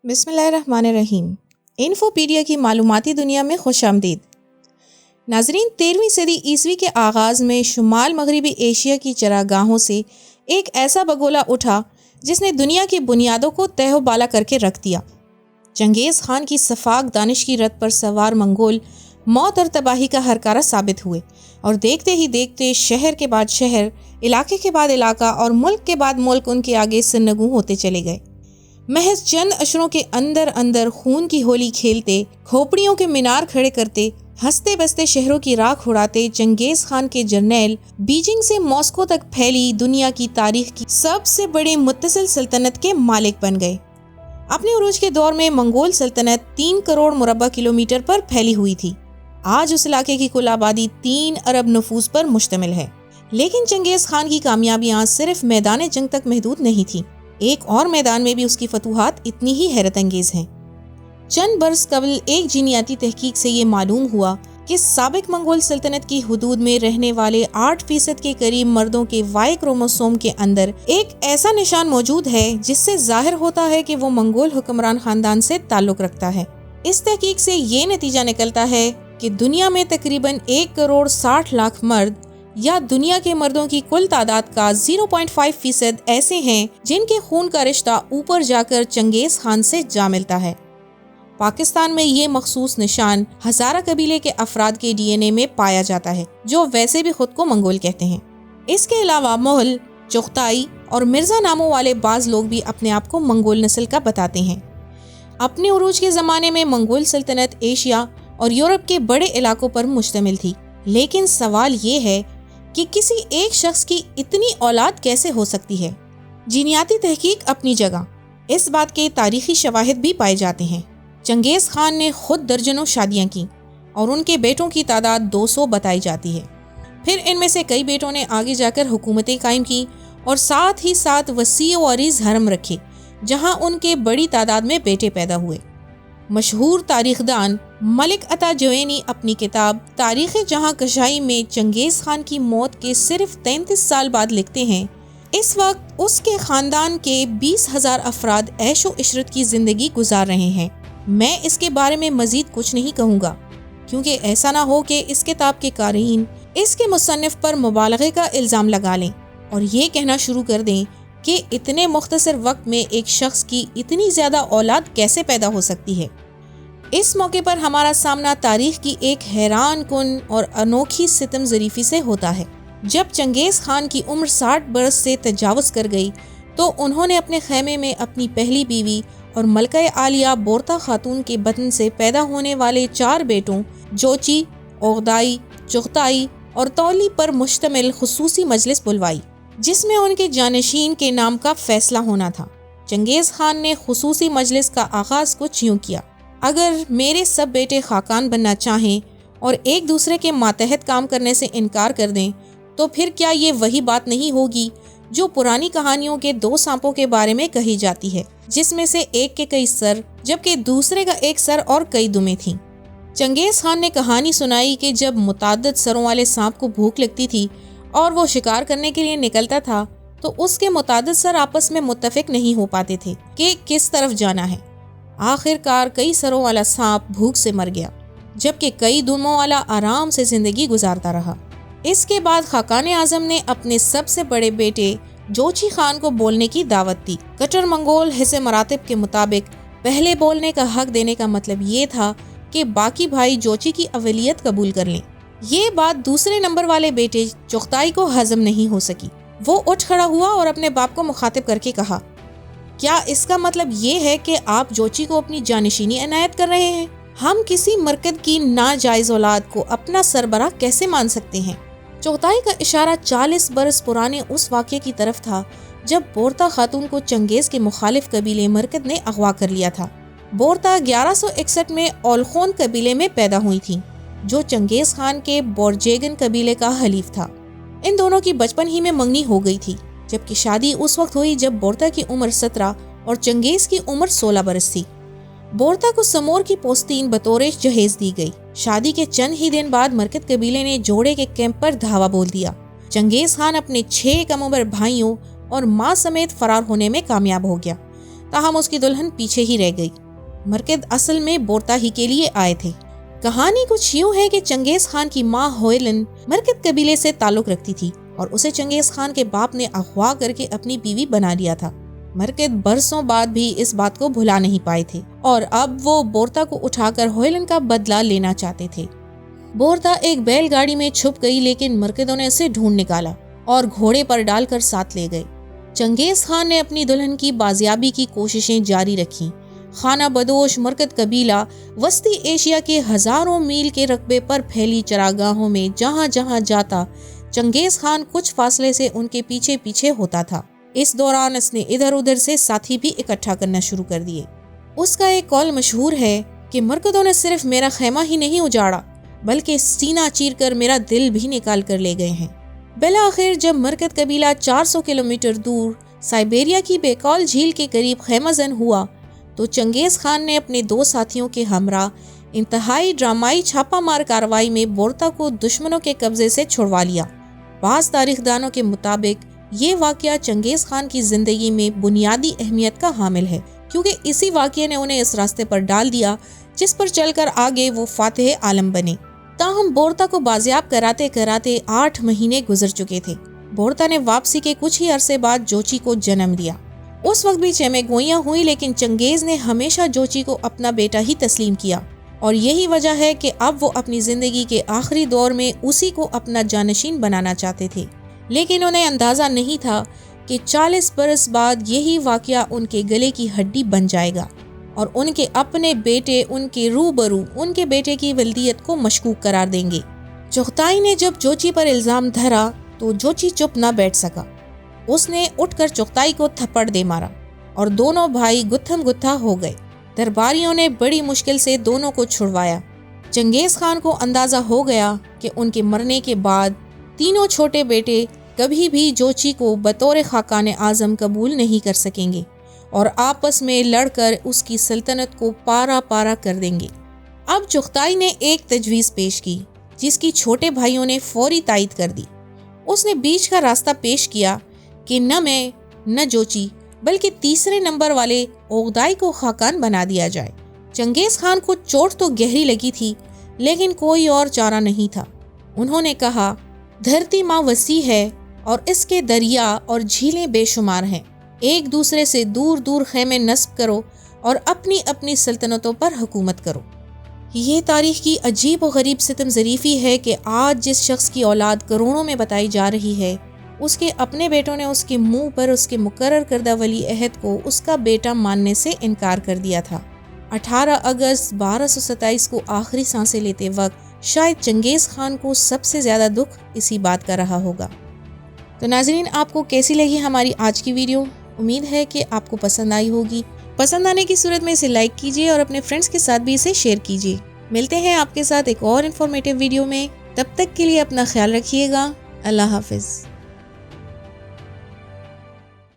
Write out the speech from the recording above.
بسم اللہ الرحمن الرحیم۔ انفوپیڈیا کی معلوماتی دنیا میں خوش آمدید۔ ناظرین، 13ویں صدی عیسوی کے آغاز میں شمال مغربی ایشیا کی چراگاہوں سے ایک ایسا بگولا اٹھا جس نے دنیا کی بنیادوں کو تہ و بالا کر کے رکھ دیا۔ چنگیز خان کی سفاک دانش کی رت پر سوار منگول موت اور تباہی کا ہرکارہ ثابت ہوئے، اور دیکھتے ہی دیکھتے شہر کے بعد شہر، علاقے کے بعد علاقہ اور ملک کے بعد ملک ان کے آگے سرنگوں ہوتے چلے گئے۔ محض چند اشروں کے اندر اندر خون کی ہولی کھیلتے، کھوپڑیوں کے مینار کھڑے کرتے، ہنستے بستے شہروں کی راکھ اڑاتے چنگیز خان کے جرنیل بیجنگ سے ماسکو تک پھیلی دنیا کی تاریخ کی سب سے بڑی متصل سلطنت کے مالک بن گئے۔ اپنے عروج کے دور میں منگول سلطنت 3 کروڑ مربع کلومیٹر پر پھیلی ہوئی تھی۔ آج اس علاقے کی کل آبادی 3 ارب نفوس پر مشتمل ہے۔ لیکن چنگیز خان کی کامیابیاں صرف میدان جنگ تک محدود نہیں تھیں، ایک اور میدان میں بھی اس کی فتوحات اتنی ہی حیرت انگیز ہیں۔ چند برس قبل ایک جینیاتی تحقیق سے یہ معلوم ہوا کہ سابق منگول سلطنت کی حدود میں رہنے والے 8% کے قریب مردوں کے وائی کروموسوم کے اندر ایک ایسا نشان موجود ہے جس سے ظاہر ہوتا ہے کہ وہ منگول حکمران خاندان سے تعلق رکھتا ہے۔ اس تحقیق سے یہ نتیجہ نکلتا ہے کہ دنیا میں تقریباً 1 کروڑ 60 لاکھ مرد یا دنیا کے مردوں کی کل تعداد کا 0.5% ایسے ہیں جن کے خون کا رشتہ اوپر جا کر چنگیز خان سے جا ملتا ہے۔ پاکستان میں یہ مخصوص نشان ہزارہ قبیلے کے افراد کے ڈی این اے میں پایا جاتا ہے، جو ویسے بھی خود کو منگول کہتے ہیں۔ اس کے علاوہ مغل، چغتائی اور مرزا ناموں والے بعض لوگ بھی اپنے آپ کو منگول نسل کا بتاتے ہیں۔ اپنے عروج کے زمانے میں منگول سلطنت ایشیا اور یورپ کے بڑے علاقوں پر مشتمل تھی، لیکن سوال یہ ہے کہ کسی ایک شخص کی اتنی اولاد کیسے ہو سکتی ہے؟ جینیاتی تحقیق اپنی جگہ، اس بات کے تاریخی شواہد بھی پائے جاتے ہیں۔ چنگیز خان نے خود درجنوں شادیاں کی اور ان کے بیٹوں کی تعداد 200 بتائی جاتی ہے۔ پھر ان میں سے کئی بیٹوں نے آگے جا کر حکومتیں قائم کی اور ساتھ ہی ساتھ وسیع و عریض حرم رکھے، جہاں ان کے بڑی تعداد میں بیٹے پیدا ہوئے۔ مشہور تاریخ دان ملک عطا جوینی اپنی کتاب تاریخ جہاں کشائی میں چنگیز خان کی موت کے صرف 33 سال بعد لکھتے ہیں، اس وقت اس کے خاندان کے 20,000 افراد عیش و عشرت کی زندگی گزار رہے ہیں۔ میں اس کے بارے میں مزید کچھ نہیں کہوں گا، کیونکہ ایسا نہ ہو کہ اس کتاب کے قارئین اس کے مصنف پر مبالغے کا الزام لگا لیں اور یہ کہنا شروع کر دیں کہ اتنے مختصر وقت میں ایک شخص کی اتنی زیادہ اولاد کیسے پیدا ہو سکتی ہے۔ اس موقع پر ہمارا سامنا تاریخ کی ایک حیران کن اور انوکھی ستم ظریفی سے ہوتا ہے۔ جب چنگیز خان کی عمر 60 برس سے تجاوز کر گئی تو انہوں نے اپنے خیمے میں اپنی پہلی بیوی اور ملکہ عالیہ بورتا خاتون کے بطن سے پیدا ہونے والے 4 بیٹوں جوچی، اوغدائی، چغتائی اور تولی پر مشتمل خصوصی مجلس بلوائی، جس میں ان کے جانشین کے نام کا فیصلہ ہونا تھا۔ چنگیز خان نے خصوصی مجلس کا آغاز کچھ یوں کیا: اگر میرے سب بیٹے خاقان بننا چاہیں اور ایک دوسرے کے ماتحت کام کرنے سے انکار کر دیں تو پھر کیا یہ وہی بات نہیں ہوگی جو پرانی کہانیوں کے 2 سانپوں کے بارے میں کہی جاتی ہے، جس میں سے ایک کے کئی سر جبکہ دوسرے کا ایک سر اور کئی دمیں تھیں؟ چنگیز خان نے کہانی سنائی کہ جب متعدد سروں والے سانپ کو بھوک لگتی تھی اور وہ شکار کرنے کے لیے نکلتا تھا تو اس کے متعدد سر آپس میں متفق نہیں ہو پاتے تھے کہ کس طرف جانا ہے۔ آخر کار کئی سروں والا سانپ بھوک سے مر گیا، جبکہ کئی دموں والا آرام سے زندگی گزارتا رہا۔ اس کے بعد خاقان اعظم نے اپنے سب سے بڑے بیٹے جوچی خان کو بولنے کی دعوت دی۔ کٹر منگول حصے مراتب کے مطابق پہلے بولنے کا حق دینے کا مطلب یہ تھا کہ باقی بھائی جوچی کی اولیا قبول کر لیں۔ یہ بات دوسرے نمبر والے بیٹے چغتائی کو ہضم نہیں ہو سکی۔ وہ اٹھ کھڑا ہوا اور اپنے باپ کو مخاطب کر کے کہا، کیا اس کا مطلب یہ ہے کہ آپ جوچی کو اپنی جانشینی عنایت کر رہے ہیں؟ ہم کسی مرکد کی ناجائز اولاد کو اپنا سربراہ کیسے مان سکتے ہیں؟ چغتائی کا اشارہ 40 برس پرانے اس واقعے کی طرف تھا جب بورتا خاتون کو چنگیز کے مخالف قبیلے مرکد نے اغوا کر لیا تھا۔ بورتا 1161 میں اولخون قبیلے میں پیدا ہوئی تھی، جو چنگیز خان کے بورجیگن قبیلے کا حلیف تھا۔ ان دونوں کی بچپن ہی میں منگنی ہو گئی تھی، جبکہ شادی اس وقت ہوئی جب بورتا کی عمر 17 اور چنگیز کی عمر 16 برس تھی۔ بورتا کو سمور کی پوستین بطور جہیز دی گئی۔ شادی کے چند ہی دن بعد مرکد قبیلے نے جوڑے کے کیمپ پر دھاوا بول دیا۔ چنگیز خان اپنے 6 کم عمر بھائیوں اور ماں سمیت فرار ہونے میں کامیاب ہو گیا، تاہم اس کی دلہن پیچھے ہی رہ گئی۔ مرکد اصل میں بورتا ہی کے لیے آئے تھے۔ کہانی کچھ یوں ہے کہ چنگیز خان کی ماں ہوئلن مرکد قبیلے سے تعلق رکھتی تھی اور اسے چنگیز خان کے باپ نے اغوا کر کے اپنی بیوی بنا لیا تھا۔ مرکد برسوں بعد بھی اس بات کو بھلا نہیں پائے تھے اور اب وہ بورتا کو اٹھا کر ہوئلن کا بدلہ لینا چاہتے تھے۔ بورتا ایک بیل گاڑی میں چھپ گئی لیکن مرکدوں نے اسے ڈھونڈ نکالا اور گھوڑے پر ڈال کر ساتھ لے گئے۔ چنگیز خان نے اپنی دلہن کی بازیابی کی کوششیں جاری رکھیں۔ خانہ بدوش مرکد قبیلہ وسطی ایشیا کے ہزاروں میل کے رقبے پر پھیلی چراگاہوں میں جہاں جہاں جاتا چنگیز خان کچھ فاصلے سے ان کے پیچھے پیچھے ہوتا تھا۔ اس دوران اس نے ادھر ادھر سے ساتھی بھی اکٹھا کرنا شروع کر دیے۔ اس کا ایک قول مشہور ہے کہ مرکدوں نے صرف میرا خیمہ ہی نہیں اجاڑا بلکہ سینہ چیر کر میرا دل بھی نکال کر لے گئے ہیں۔ بالآخر جب مرکد قبیلہ 400 کلومیٹر دور سائبیریا کی بیکال جھیل کے قریب خیمہ زن ہوا تو چنگیز خان نے اپنے 2 ساتھیوں کے ہمراہ انتہائی ڈرامائی چھاپا مار کارروائی میں بورتا کو دشمنوں کے قبضے سے چھڑوا لیا۔ بعض تاریخ دانوں کے مطابق یہ واقعہ چنگیز خان کی زندگی میں بنیادی اہمیت کا حامل ہے کیونکہ اسی واقعے نے انہیں اس راستے پر ڈال دیا جس پر چل کر آگے وہ فاتح عالم بنے۔ تاہم بورتا کو بازیاب کراتے کراتے 8 مہینے گزر چکے تھے۔ بورتا نے واپسی کے کچھ ہی عرصے بعد جوچی کو جنم دیا۔ اس وقت بھی چمے گوئیاں ہوئی لیکن چنگیز نے ہمیشہ جوچی کو اپنا بیٹا ہی تسلیم کیا اور یہی وجہ ہے کہ اب وہ اپنی زندگی کے آخری دور میں اسی کو اپنا جانشین بنانا چاہتے تھے، لیکن انہیں اندازہ نہیں تھا کہ 40 برس بعد یہی واقعہ ان کے گلے کی ہڈی بن جائے گا اور ان کے اپنے بیٹے ان کے روبرو ان کے بیٹے کی ولدیت کو مشکوک قرار دیں گے۔ چغتائی نے جب جوچی پر الزام دھرا تو جوچی چپ نہ بیٹھ سکا۔ اس نے اٹھ کر چغتائی کو تھپڑ دے مارا اور دونوں بھائی گتھم گتھا ہو گئے۔ درباریوں نے بڑی مشکل سے دونوں کو چھڑوایا۔ چنگیز خان کو اندازہ ہو گیا کہ ان کے مرنے کے بعد تینوں چھوٹے بیٹے کبھی بھی جوچی کو بطور خاقان اعظم قبول نہیں کر سکیں گے اور آپس میں لڑ کر اس کی سلطنت کو پارا پارا کر دیں گے۔ اب چغتائی نے ایک تجویز پیش کی جس کی چھوٹے بھائیوں نے فوری تائید کر دی۔ اس نے بیچ کا راستہ پیش کیا کہ نہ میں نہ جوچی بلکہ تیسرے نمبر والے اوغدائی کو خاقان بنا دیا جائے۔ چنگیز خان کو چوٹ تو گہری لگی تھی لیکن کوئی اور چارہ نہیں تھا۔ انہوں نے کہا، دھرتی ماں وسیع ہے اور اس کے دریا اور جھیلیں بے شمار ہیں۔ ایک دوسرے سے دور دور خیمے نصب کرو اور اپنی اپنی سلطنتوں پر حکومت کرو۔ یہ تاریخ کی عجیب و غریب ستم ظریفی ہے کہ آج جس شخص کی اولاد کروڑوں میں بتائی جا رہی ہے، اس کے اپنے بیٹوں نے اس کے منہ پر اس کے مقرر کردہ ولی عہد کو اس کا بیٹا ماننے سے انکار کر دیا تھا۔ 18 اگست 1227 کو آخری سانسیں لیتے وقت شاید چنگیز خان کو سب سے زیادہ دکھ اسی بات کا رہا ہوگا۔ تو ناظرین، آپ کو کیسی لگی ہماری آج کی ویڈیو؟ امید ہے کہ آپ کو پسند آئی ہوگی۔ پسند آنے کی صورت میں اسے لائک کیجیے اور اپنے فرینڈز کے ساتھ بھی اسے شیئر کیجیے۔ ملتے ہیں آپ کے ساتھ ایک اور انفارمیٹیو ویڈیو میں، تب تک کے لیے اپنا خیال رکھیے گا۔ اللہ حافظ۔